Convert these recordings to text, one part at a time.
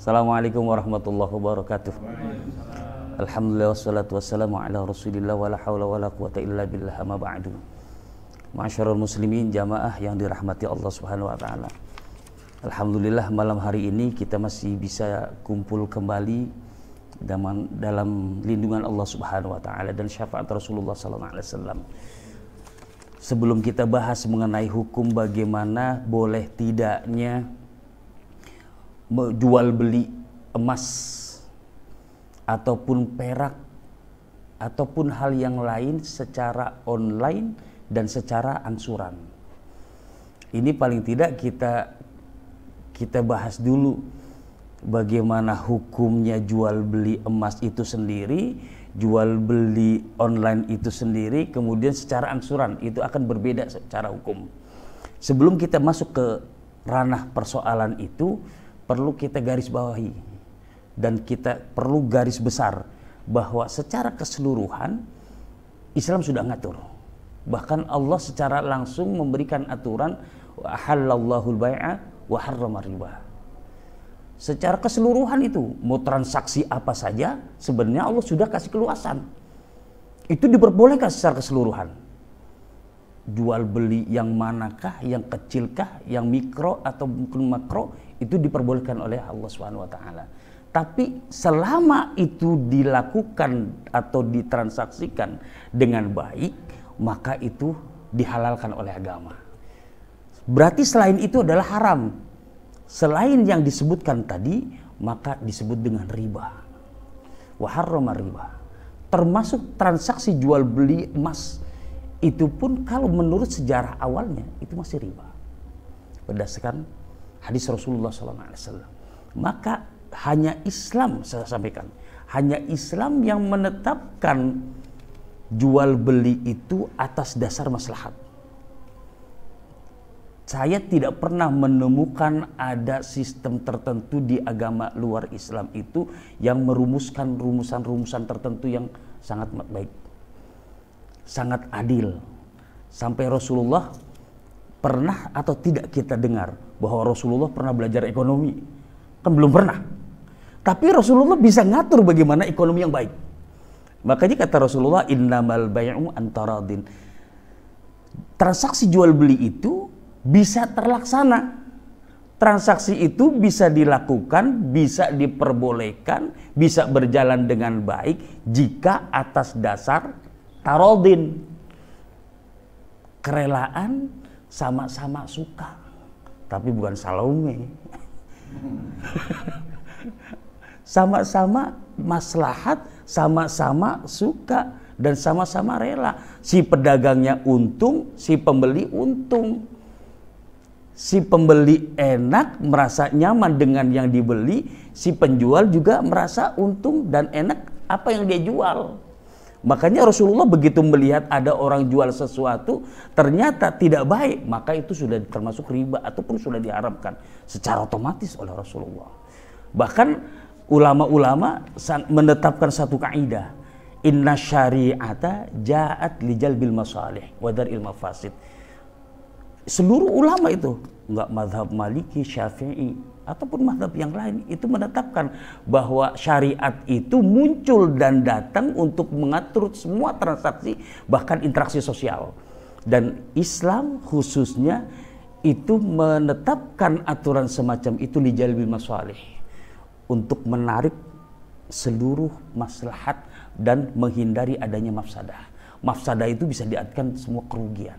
Assalamualaikum warahmatullahi wabarakatuh. Alhamdulillah wassalatu wassalamu ala rasulillah wa la hawla wa la quwata illa billah amma ba'du. Ma'asyiral muslimin jamaah yang dirahmati Allah Subhanahu wa taala. Alhamdulillah malam hari ini kita masih bisa kumpul kembali dalam lindungan Allah Subhanahu wa taala dan syafaat Rasulullah sallallahu alaihi wasallam. Sebelum kita bahas mengenai hukum bagaimana boleh tidaknya jual beli emas ataupun perak ataupun hal yang lain secara online dan secara angsuran. Ini paling tidak kita bahas dulu bagaimana hukumnya jual beli emas itu sendiri, jual beli online itu sendiri, kemudian secara angsuran itu akan berbeda secara hukum. Sebelum kita masuk ke ranah persoalan itu, perlu kita garis bawahi dan kita perlu garis besar bahwa secara keseluruhan Islam sudah ngatur. Bahkan Allah secara langsung memberikan aturan wa ahallallahul bai'a wa harrama riba. Secara keseluruhan itu mau transaksi apa saja sebenarnya Allah sudah kasih keluasan. Itu diperbolehkan secara keseluruhan. Jual beli yang manakah, yang kecilkah, yang mikro atau mungkin makro, itu diperbolehkan oleh Allah Subhanahu wa taala. Tapi selama itu dilakukan atau ditransaksikan dengan baik, maka itu dihalalkan oleh agama. Berarti selain itu adalah haram. Selain yang disebutkan tadi, maka disebut dengan riba. Wa harrama riba. Termasuk transaksi jual beli emas. Itu pun kalau menurut sejarah awalnya itu masih riba berdasarkan hadis Rasulullah SAW. Maka hanya Islam, saya sampaikan, hanya Islam yang menetapkan jual beli itu atas dasar maslahat. Saya tidak pernah menemukan ada sistem tertentu di agama luar Islam itu yang merumuskan rumusan-rumusan tertentu yang sangat baik, sangat adil. Sampai Rasulullah pernah atau tidak kita dengar bahwa Rasulullah pernah belajar ekonomi? Kan belum pernah. Tapi Rasulullah bisa ngatur bagaimana ekonomi yang baik. Makanya kata Rasulullah, innamal bai'u antaradin. Transaksi jual beli itu bisa terlaksana. Transaksi itu bisa dilakukan, bisa diperbolehkan, bisa berjalan dengan baik jika atas dasar tarodin, kerelaan, sama-sama suka, tapi bukan Salome. Sama-sama maslahat, sama-sama suka, dan sama-sama rela. Si pedagangnya untung, si pembeli untung. Si pembeli enak, merasa nyaman dengan yang dibeli, si penjual juga merasa untung dan enak apa yang dia jual. Makanya Rasulullah begitu melihat ada orang jual sesuatu ternyata tidak baik, maka itu sudah termasuk riba ataupun sudah diharamkan secara otomatis oleh Rasulullah. Bahkan ulama-ulama menetapkan satu kaidah, inna syari'ata ja'at lijalbil masalih wa dar'il mafasid. Seluruh ulama itu, enggak mazhab Maliki, Syafi'i ataupun mazhab yang lain, itu menetapkan bahwa syariat itu muncul dan datang untuk mengatur semua transaksi, bahkan interaksi sosial. Dan Islam khususnya itu menetapkan aturan semacam itu li jalbil masalih, untuk menarik seluruh maslahat dan menghindari adanya mafsadah. Mafsadah itu bisa diartikan semua kerugian,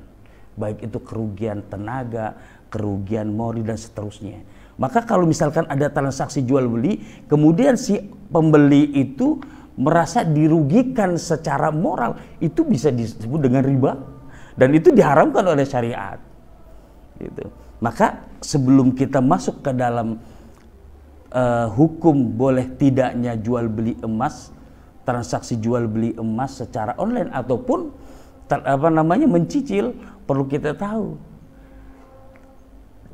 baik itu kerugian tenaga, kerugian moral dan seterusnya. Maka kalau misalkan ada transaksi jual beli, kemudian si pembeli itu merasa dirugikan secara moral, itu bisa disebut dengan riba dan itu diharamkan oleh syariat. Gitu. Maka sebelum kita masuk ke dalam hukum boleh tidaknya jual beli emas, transaksi jual beli emas secara online ataupun mencicil, perlu kita tahu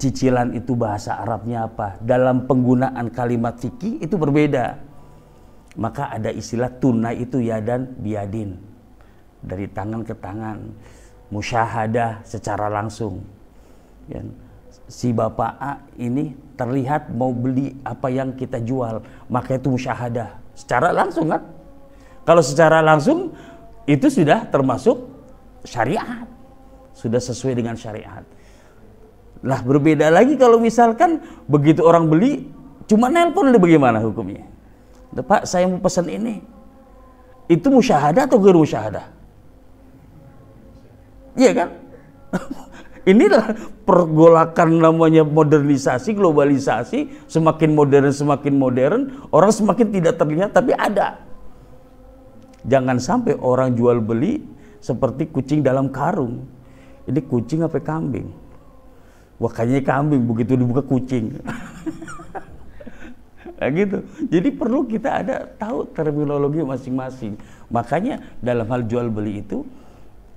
cicilan itu bahasa Arabnya apa, dalam penggunaan kalimat fikih itu berbeda. Maka ada istilah tunai itu yadan biadin, dari tangan ke tangan, musyahadah secara langsung, ya. si Bapak A ini terlihat mau beli apa yang kita jual, maka itu musyahadah secara langsung kan. Kalau secara langsung itu sudah termasuk syariat, sudah sesuai dengan syariat. Lah berbeda lagi kalau misalkan begitu orang beli cuma nelpon, bagaimana hukumnya? Pak, saya mau pesan ini. Itu musyahadah atau ghair musyahadah? Iya kan? Inilah pergolakan namanya modernisasi, globalisasi, semakin modern, orang semakin tidak terlihat tapi ada. Jangan sampai orang jual beli seperti kucing dalam karung. Ini kucing apa kambing? Wah, kayaknya kambing, begitu dibuka kucing. Nah, gitu. Jadi perlu kita ada tahu terminologi masing-masing. Makanya dalam hal jual beli itu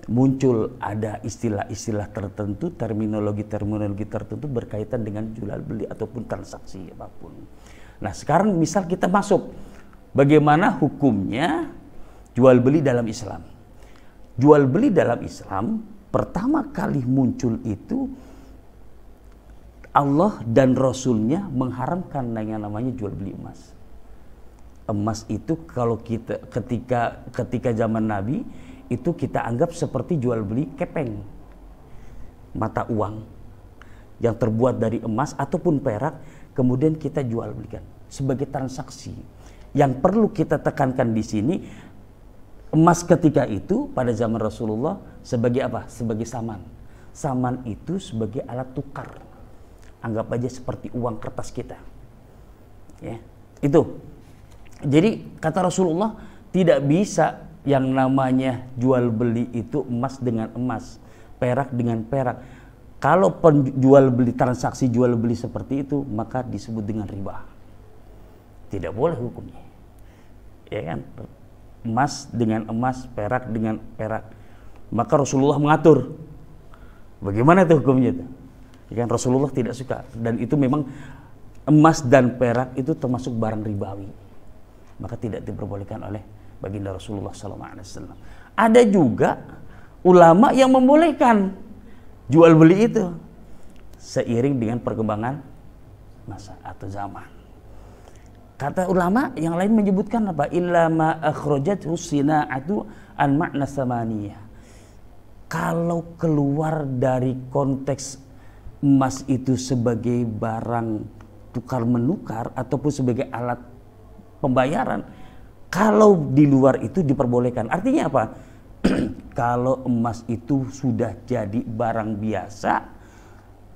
muncul ada istilah-istilah tertentu, terminologi tertentu berkaitan dengan jual beli ataupun transaksi apapun. Nah, sekarang misal kita masuk bagaimana hukumnya jual beli dalam Islam. Jual beli dalam Islam pertama kali muncul itu Allah dan Rasulnya mengharamkan yang namanya jual beli emas. Emas itu kalau kita ketika zaman Nabi itu kita anggap seperti jual beli kepeng, mata uang yang terbuat dari emas ataupun perak, kemudian kita jual belikan sebagai transaksi. Yang perlu kita tekankan di sini, emas ketika itu pada zaman Rasulullah sebagai apa? Sebagai saman. Saman itu sebagai alat tukar. Anggap aja seperti uang kertas kita. Ya, itu. Jadi kata Rasulullah tidak bisa yang namanya jual beli itu emas dengan emas, perak dengan perak. Kalau penjual beli, transaksi jual beli seperti itu, maka disebut dengan riba. Tidak boleh hukumnya. Ya kan? Emas dengan emas, perak dengan perak. Maka Rasulullah mengatur. Bagaimana itu hukumnya itu? Ya kan, Rasulullah tidak suka, dan itu memang emas dan perak itu termasuk barang ribawi, maka tidak diperbolehkan oleh baginda Rasulullah SAW. Ada juga ulama yang membolehkan jual beli itu seiring dengan perkembangan masa atau zaman. Kata ulama yang lain menyebutkan apa? Illa ma akhrajathu sina'atu an ma'na samaniyah. Kalau keluar dari konteks emas itu sebagai barang tukar menukar ataupun sebagai alat pembayaran, kalau di luar itu diperbolehkan. Artinya apa? Kalau emas itu sudah jadi barang biasa,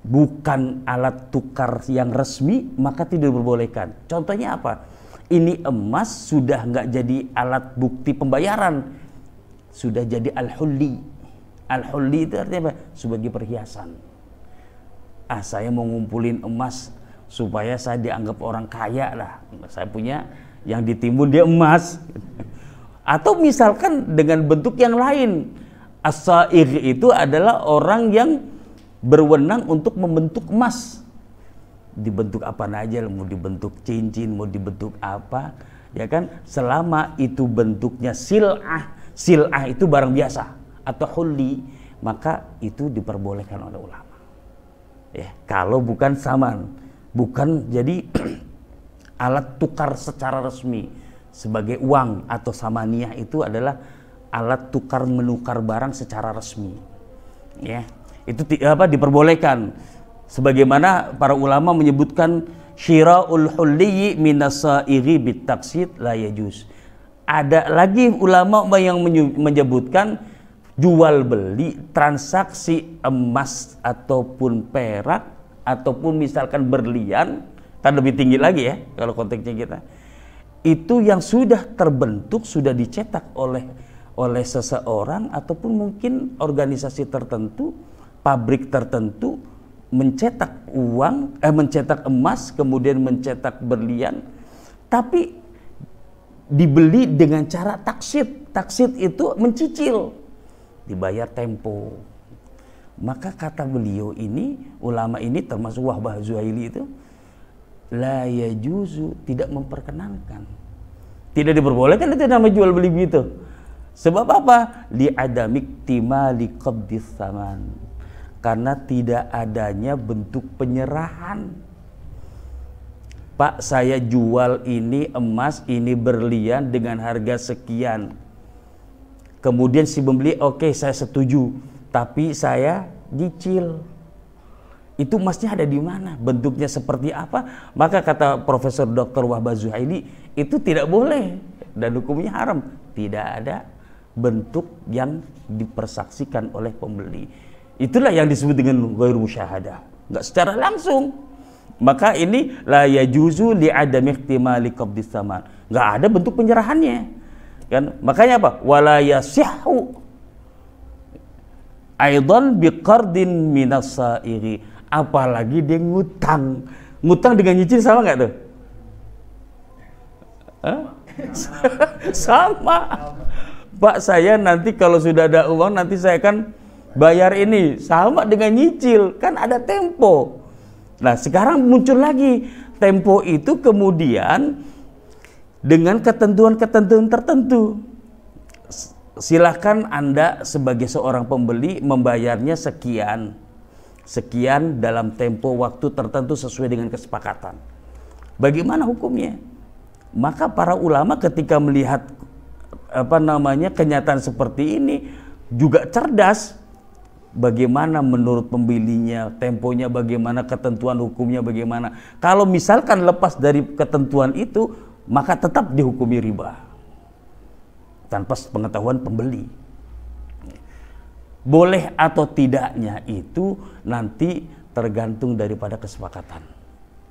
bukan alat tukar yang resmi, maka tidak diperbolehkan. Contohnya apa? Ini emas sudah nggak jadi alat bukti pembayaran, sudah jadi al-hulli. Al-hulli itu artinya apa? Sebagai perhiasan. Saya mau ngumpulin emas supaya saya dianggap orang kaya lah. Saya punya yang ditimbun dia emas. Atau misalkan dengan bentuk yang lain. As-sa'ir itu adalah orang yang berwenang untuk membentuk emas. Dibentuk apa aja, mau dibentuk cincin, mau dibentuk apa, ya kan? Selama itu bentuknya sil'ah. Sil'ah itu barang biasa atau hulli, maka itu diperbolehkan oleh ulama. Ya, kalau bukan saman, bukan jadi alat tukar secara resmi sebagai uang atau samaniyah, itu adalah alat tukar menukar barang secara resmi. Ya, itu diperbolehkan. Sebagaimana para ulama menyebutkan syira'ul hulli minasairi bitaksid la yajuz. Ada lagi ulama yang menyebutkan jual beli transaksi emas ataupun perak ataupun misalkan berlian, kan lebih tinggi lagi ya kalau konteksnya kita, itu yang sudah terbentuk, sudah dicetak oleh seseorang ataupun mungkin organisasi tertentu, pabrik tertentu, mencetak uang, mencetak emas, kemudian mencetak berlian, tapi dibeli dengan cara taksid. Taksid itu mencicil, dibayar tempo. Maka kata beliau ini, ulama ini termasuk Wahbah Zuhaili itu, la yajuzu, tidak memperkenankan, tidak diperbolehkan itu nama jual beli begitu. Sebab apa? Li adamik timali qabdis saman, Karena tidak adanya bentuk penyerahan. Pak, saya jual ini emas, ini berlian dengan harga sekian. Kemudian si pembeli, oke, saya setuju, tapi saya nyicil. Itu emasnya ada di mana? Bentuknya seperti apa? Maka kata Profesor Dr. Wahbah Zuhaili, itu tidak boleh dan hukumnya haram. Tidak ada bentuk yang dipersaksikan oleh pembeli. Itulah yang disebut dengan ghairu musyahadah, enggak secara langsung. Maka ini la yajuzu li adami ihtimali qabdis tsaman. Enggak ada bentuk penyerahannya. Kan? Makanya apa? Wala yasihhu aidan biqardin minas sairi. Apalagi dia ngutang. Ngutang dengan nyicil sama enggak tuh? Sama. Pak, saya nanti kalau sudah ada uang nanti saya akan bayar ini. Sama dengan nyicil, kan ada tempo. Nah, sekarang muncul lagi tempo itu kemudian dengan ketentuan-ketentuan tertentu. Silahkan Anda sebagai seorang pembeli membayarnya sekian dalam tempo waktu tertentu sesuai dengan kesepakatan. Bagaimana hukumnya? Maka para ulama ketika melihat kenyataan seperti ini juga cerdas. Bagaimana menurut pembelinya, temponya bagaimana, ketentuan hukumnya bagaimana. Kalau misalkan lepas dari ketentuan itu, maka tetap dihukumi riba tanpa pengetahuan pembeli. Boleh atau tidaknya itu nanti tergantung daripada kesepakatan.